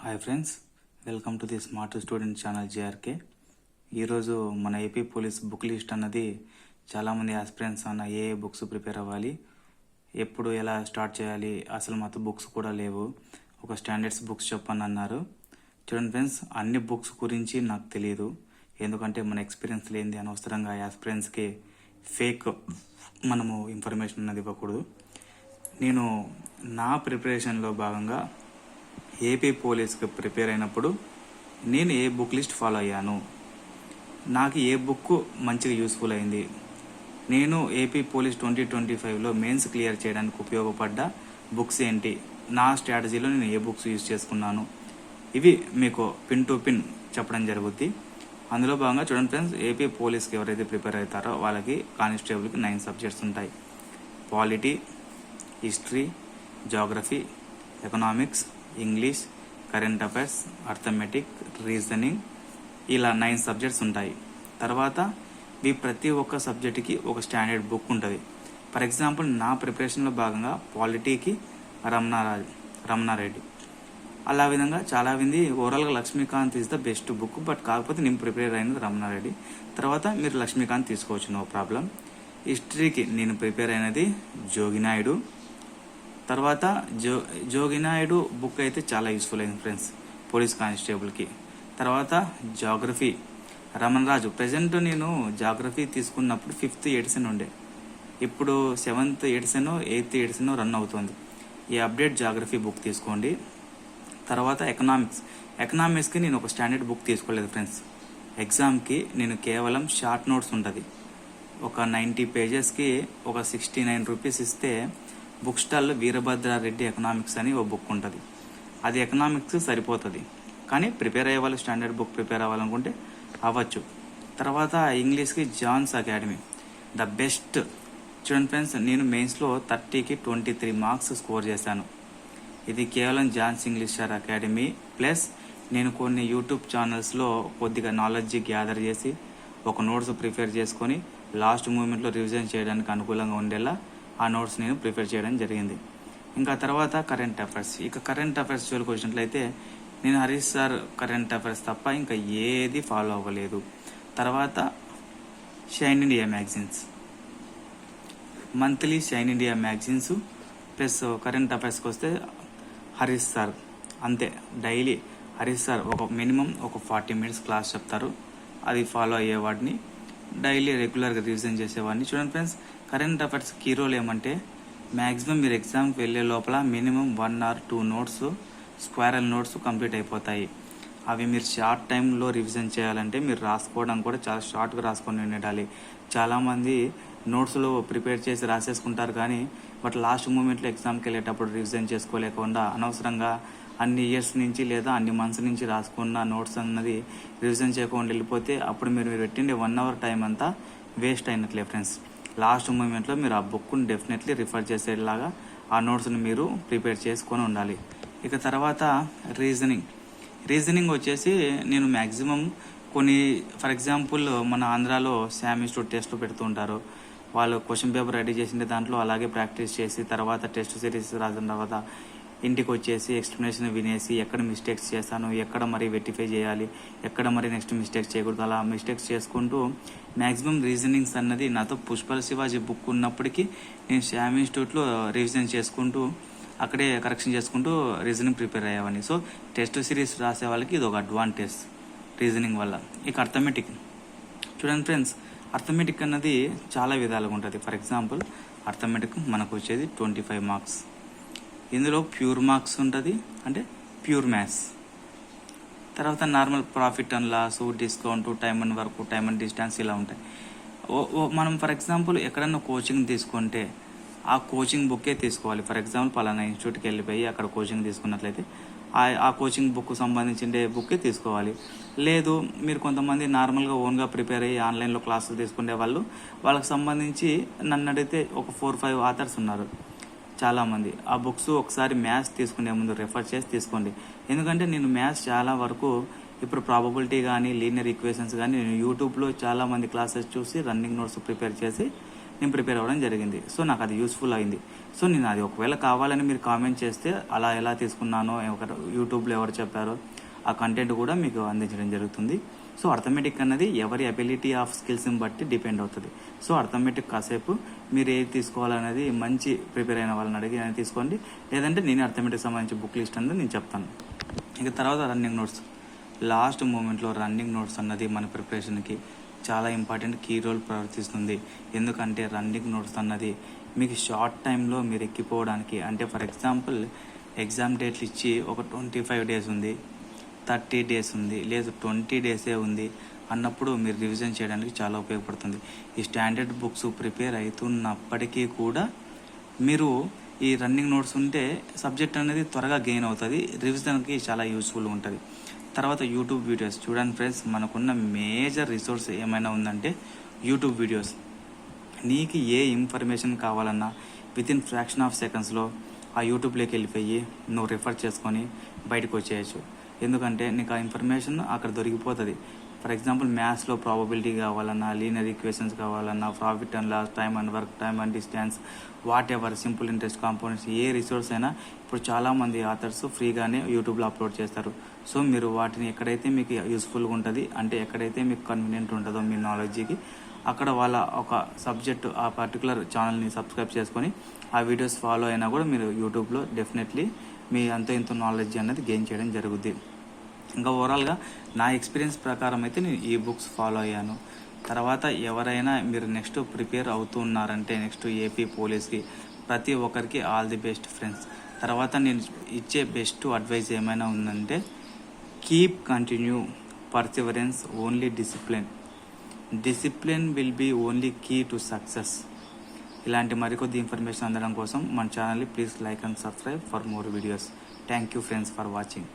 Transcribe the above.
Hi friends, welcome to the smart student channel JRK. ఈరోజు మన AP police book list అన్నది చాలామంది aspirants అన్న ఏ బుక్స్ ప్రిపేర్ అవ్వాలి, ఎప్పుడు ఎలా స్టార్ట్ చేయాలి, అసలు మొత్తం బుక్స్ కూడా లేవు, ఒక స్టాండర్డ్స్ బుక్స్ చెప్పని అన్నారు. చూడండి ఫ్రెండ్స్, అన్ని బుక్స్ గురించి నాకు తెలియదు, ఎందుకంటే మన ఎక్స్పీరియన్స్ లేనిది అనవసరంగా ఆస్పిరెంట్స్కి ఫేక్ మనము ఇన్ఫర్మేషన్ అన్నది ఇవ్వకూడదు. నేను నా ప్రిపరేషన్లో భాగంగా ఏపీ పోలీస్కి ప్రిపేర్ అయినప్పుడు నేను ఏ బుక్ లిస్ట్ ఫాలో అయ్యాను, నాకు ఏ బుక్ మంచిగా యూస్ఫుల్ అయింది, నేను ఏపీ పోలీస్ 2025లో మెయిన్స్ క్లియర్ చేయడానికి ఉపయోగపడ్డ బుక్స్ ఏంటి, నా స్ట్రాటజీలో నేను ఏ బుక్స్ యూజ్ చేసుకున్నాను, ఇవి మీకు పిన్ టు పిన్ చెప్పడం జరుగుద్ది. అందులో భాగంగా చూడండి ఫ్రెండ్స్, ఏపీ పోలీస్కి ఎవరైతే ప్రిపేర్ అవుతారో వాళ్ళకి కానిస్టేబుల్కి 9 సబ్జెక్ట్స్ ఉంటాయి. Polity, history, geography, economics, English, current affairs, arithmetic, reasoning, ఇలా 9 సబ్జెక్ట్స్ ఉంటాయి. తర్వాత ఈ ప్రతి ఒక్క సబ్జెక్టుకి ఒక స్టాండర్డ్ బుక్ ఉంటుంది. ఫర్ ఎగ్జాంపుల్ నా ప్రిపరేషన్లో భాగంగా పాలిటీకి రమణారెడ్డి, అలా విధంగా చాలా మంది ఓవరాల్గా Laxmikanth is the best book, but కాకపోతే నేను ప్రిపేర్ అయినది రమణారెడ్డి. తర్వాత మీరు లక్ష్మీకాంత్ తీసుకోవచ్చు, నో ప్రాబ్లం. హిస్టరీకి నేను ప్రిపేర్ అయినది జోగినాయుడు. తర్వాత జోగినాయుడు బుక్ అయితే చాలా యూస్ఫుల్ అయింది ఫ్రెండ్స్ పోలీస్ కానిస్టేబుల్కి. తర్వాత జాగ్రఫీ రమణరాజు. ప్రజెంట్ నేను జాగ్రఫీ తీసుకున్నప్పుడు 5th ఎడిషన్ ఉండే, ఇప్పుడు 7th edition 8th edition run అవుతుంది. ఈ అప్డేట్ జాగ్రఫీ బుక్ తీసుకోండి. తర్వాత ఎకనామిక్స్కి నేను ఒక స్టాండర్డ్ బుక్ తీసుకోలేదు ఫ్రెండ్స్. ఎగ్జామ్కి నేను కేవలం షార్ట్ నోట్స్ ఉంటుంది, ఒక 90 పేజెస్కి ఒక 69 రూపీస్ ఇస్తే బుక్ స్టాల్లో వీరభద్రారెడ్డి ఎకనామిక్స్ అని ఒక బుక్ ఉంటుంది. అది ఎకనామిక్స్ సరిపోతుంది, కానీ ప్రిపేర్ అయ్యే వాళ్ళు స్టాండర్డ్ బుక్ ప్రిపేర్ అవ్వాలనుకుంటే అవ్వచ్చు. తర్వాత ఇంగ్లీష్కి జాన్స్ అకాడమీ ద బెస్ట్. చూడండి ఫ్రెండ్స్, నేను మెయిన్స్లో 30కి 23 మార్క్స్ స్కోర్ చేశాను. ఇది కేవలం జాన్స్ ఇంగ్లీష్ అకాడమీ ప్లస్ నేను కొన్ని యూట్యూబ్ ఛానల్స్లో కొద్దిగా నాలెడ్జ్ గ్యాదర్ చేసి ఒక నోట్స్ ప్రిపేర్ చేసుకొని లాస్ట్ మూమెంట్లో రివిజన్ చేయడానికి అనుకూలంగా ఉండేలా ఆ నోట్స్ నేను ప్రిపేర్ చేయడం జరిగింది. ఇంకా తర్వాత కరెంట్ అఫైర్స్. ఇక కరెంట్ అఫైర్స్ జోలికి వచ్చినట్లయితే నేను హరీష్ సార్ కరెంట్ అఫైర్స్ తప్ప ఇంకా ఏది ఫాలో అవ్వలేదు. తర్వాత Shine India magazines, monthly Shine India magazines plus current అఫైర్స్కి వస్తే హరీష్ సార్, అంతే. డైలీ హరీష్ సార్ ఒక మినిమం ఒక 40 మినిట్స్ క్లాస్ చెప్తారు, అది ఫాలో అయ్యేవాడిని, డైలీ రెగ్యులర్గా రివిజన్ చేసేవాడిని. చూడండి friends, current affairs key role ఏమంటే మ్యాక్సిమం మీరు ఎగ్జామ్కి వెళ్ళే లోపల మినిమం 1 or 2 నోట్స్ స్క్వేరల్ నోట్స్ కంప్లీట్ అయిపోతాయి. అవి మీరు షార్ట్ టైంలో రివిజన్ చేయాలంటే మీరు రాసుకోవడం కూడా చాలా షార్ట్గా రాసుకొని ఉండాలి. చాలామంది నోట్స్లో ప్రిపేర్ చేసి రాసేసుకుంటారు, కానీ బట్ లాస్ట్ మూమెంట్లో ఎగ్జామ్కి వెళ్ళేటప్పుడు రివిజన్ చేసుకోలేకుండా అనవసరంగా అన్ని ఇయర్స్ నుంచి లేదా అన్ని మంత్స్ నుంచి రాసుకున్న నోట్స్ అన్నది రివిజన్ చేయకుండా వెళ్ళిపోతే అప్పుడు మీరు పెట్టిండే 1 hour టైం అంతా వేస్ట్ అయినట్లే ఫ్రెండ్స్. లాస్ట్ మూమెంట్లో మీరు ఆ బుక్ని డెఫినెట్లీ రిఫర్ చేసేలాగా ఆ నోట్స్ని మీరు ప్రిపేర్ చేసుకొని ఉండాలి. ఇక తర్వాత రీజనింగ్ వచ్చేసి నేను మ్యాక్సిమం కొన్ని, ఫర్ ఎగ్జాంపుల్ మన ఆంధ్రాలో శామ్ ఇన్స్టిట్యూట్ టెస్ట్లు పెడుతూ ఉంటారు, వాళ్ళు క్వశ్చన్ పేపర్ రెడీ చేసిన దాంట్లో అలాగే ప్రాక్టీస్ చేసి తర్వాత టెస్ట్ సిరీస్ రాసిన తర్వాత ఇంటికి వచ్చేసి ఎక్స్ప్లెనేషన్ వినేసి ఎక్కడ మిస్టేక్స్ చేశాను, ఎక్కడ మరి వెరిఫై చేయాలి, ఎక్కడ మరి నెక్స్ట్ మిస్టేక్స్ చేయకూడదు, అలా మిస్టేక్స్ చేసుకుంటూ మ్యాక్సిమం రీజనింగ్స్ అన్నది నాతో పుష్పల శివాజీ బుక్ ఉన్నప్పటికీ నేను శ్యామ్ ఇన్స్టిట్యూట్లో రివిజన్ చేసుకుంటూ అక్కడే కరెక్షన్ చేసుకుంటూ రీజనింగ్ ప్రిపేర్ అయ్యేవాడిని. సో టెస్ట్ సిరీస్ రాసే వాళ్ళకి ఇది ఒక అడ్వాంటేజ్ రీజనింగ్ వల్ల. ఇక అర్థమెటిక్. చూడండి ఫ్రెండ్స్, అర్థమెటిక్ అన్నది చాలా విధాలుగా ఉంటుంది. ఫర్ ఎగ్జాంపుల్ అర్థమెటిక్ మనకు వచ్చేది 25 మార్క్స్. ఇందులో ప్యూర్ మార్క్స్ ఉంటుంది, అంటే ప్యూర్ మ్యాథ్స్. తర్వాత normal profit and loss, discount, time and work, time and distance, ఇలా ఉంటాయి. మనం ఫర్ ఎగ్జాంపుల్ ఎక్కడన్నా కోచింగ్ తీసుకుంటే ఆ కోచింగ్ బుక్కే తీసుకోవాలి. ఫర్ ఎగ్జాంపుల్ పలానా ఇన్స్టిట్యూట్కి వెళ్ళిపోయి అక్కడ కోచింగ్ తీసుకున్నట్లయితే ఆ కోచింగ్ బుక్ సంబంధించిన బుక్కే తీసుకోవాలి. లేదు మీరు కొంతమంది నార్మల్గా ఓన్గా ప్రిపేర్ అయ్యి ఆన్లైన్లో క్లాసులు తీసుకునే వాళ్ళకి సంబంధించి నన్ను అడిగితే ఒక 4-5 ఆథర్స్ ఉన్నారు చాలామంది. ఆ బుక్స్ ఒకసారి మ్యాథ్స్ తీసుకునే ముందు రెఫర్ చేసి తీసుకోండి. ఎందుకంటే నేను మ్యాథ్స్ చాలా వరకు ఇప్పుడు ప్రాబబిలిటీ కానీ లీనియర్ ఈక్వేషన్స్ కానీ నేను యూట్యూబ్లో చాలామంది క్లాసెస్ చూసి రన్నింగ్ నోట్స్ ప్రిపేర్ చేసి నేను ప్రిపేర్ అవ్వడం జరిగింది. సో నాకు అది యూస్ఫుల్ అయింది. సో నేను అది ఒకవేళ కావాలని మీరు కామెంట్ చేస్తే అలా ఎలా తీసుకున్నానో యూట్యూబ్లో ఎవరు చెప్పారో ఆ కంటెంట్ కూడా మీకు అందించడం జరుగుతుంది. సో అర్థమెటిక్ అన్నది ఎవరి అబిలిటీ ఆఫ్ స్కిల్స్ని బట్టి డిపెండ్ అవుతుంది. సో అర్థమెటిక్ కాసేపు మీరు ఏది తీసుకోవాలనేది మంచి ప్రిపేర్ అయిన వాళ్ళని అడిగి నేను తీసుకోండి, లేదంటే నేను అర్థమెటిక్ సంబంధించి బుక్ లిస్ట్ అనేది నేను చెప్తాను. ఇక తర్వాత రన్నింగ్ నోట్స్. లాస్ట్ మూమెంట్లో రన్నింగ్ నోట్స్ అన్నది మన ప్రిపరేషన్కి చాలా ఇంపార్టెంట్ కీ రోల్ ప్రవర్తిస్తుంది. ఎందుకంటే రన్నింగ్ నోట్స్ అన్నది మీకు షార్ట్ టైంలో మీరు ఎక్కిపోవడానికి, అంటే ఫర్ ఎగ్జాంపుల్ ఎగ్జామ్ డేట్లు ఇచ్చి ఒక 25 days ఉంది, 30 days ఉంది, లేదు 20 days ఉంది అన్నప్పుడు మీరు రివిజన్ చేయడానికి చాలా ఉపయోగపడుతుంది. ఈ స్టాండర్డ్ బుక్స్ ప్రిపేర్ అవుతున్నప్పటికీ కూడా మీరు ఈ రన్నింగ్ నోట్స్ ఉంటే సబ్జెక్ట్ అనేది త్వరగా గెయిన్ అవుతుంది, రివిజన్కి చాలా యూస్ఫుల్ ఉంటుంది. తర్వాత యూట్యూబ్ వీడియోస్ చూడండి ఫ్రెండ్స్, మనకున్న మేజర్ రిసోర్స్ ఏమైనా ఉందంటే యూట్యూబ్ వీడియోస్. నీకు ఏ ఇన్ఫర్మేషన్ కావాలన్నా వితిన్ ఫ్రాక్షన్ ఆఫ్ సెకండ్స్లో ఆ యూట్యూబ్లోకి వెళ్ళిపోయి నువ్వు రిఫర్ చేసుకొని బయటకు వచ్చేయచ్చు. ఎందుకంటే నీకు ఆ ఇన్ఫర్మేషన్ అక్కడ దొరికిపోతుంది. ఫర్ ఎగ్జాంపుల్ మ్యాథ్స్లో ప్రాబబిలిటీ కావాలన్నా, లీనియర్ ఈక్వేషన్స్ కావాలన్నా, profit and loss, time and work, time and distance, whatever, simple interest components, ఏ రిసోర్స్ అయినా ఇప్పుడు చాలామంది ఆథర్స్ ఫ్రీగానే యూట్యూబ్లో అప్లోడ్ చేస్తారు. సో మీరు వాటిని ఎక్కడైతే మీకు యూస్ఫుల్గా ఉంటుంది, అంటే ఎక్కడైతే మీకు కన్వీనియంట్ ఉంటుందో మీ నాలెడ్జ్కి, అక్కడ వాళ్ళ ఒక సబ్జెక్టు ఆ పర్టికులర్ ఛానల్ని సబ్స్క్రైబ్ చేసుకొని ఆ వీడియోస్ ఫాలో అయినా కూడా మీరు యూట్యూబ్లో డెఫినెట్లీ మీ అంత ఇంత నాలెడ్జ్ అనేది గెయిన్ చేయడం జరుగుద్ది. ఇంకా ఓవరాల్గా నా ఎక్స్పీరియన్స్ ప్రకారం అయితే నేను ఈ బుక్స్ ఫాలో అయ్యాను. తర్వాత ఎవరైనా మీరు నెక్స్ట్ ప్రిపేర్ అవుతున్నారంటే నెక్స్ట్ ఏపీ పోలీస్కి ప్రతి ఒక్కరికి ఆల్ ది బెస్ట్ ఫ్రెండ్స్. తర్వాత నేను ఇచ్చే బెస్ట్ అడ్వైస్ ఏమైనా ఉందంటే keep continue, perseverance, only discipline will be only key to success. ఇలాంటి మరికొద్ది ఇన్ఫర్మేషన్ అందడం కోసం మన ఛానల్ని please like and subscribe for more videos. Thank you friends for watching.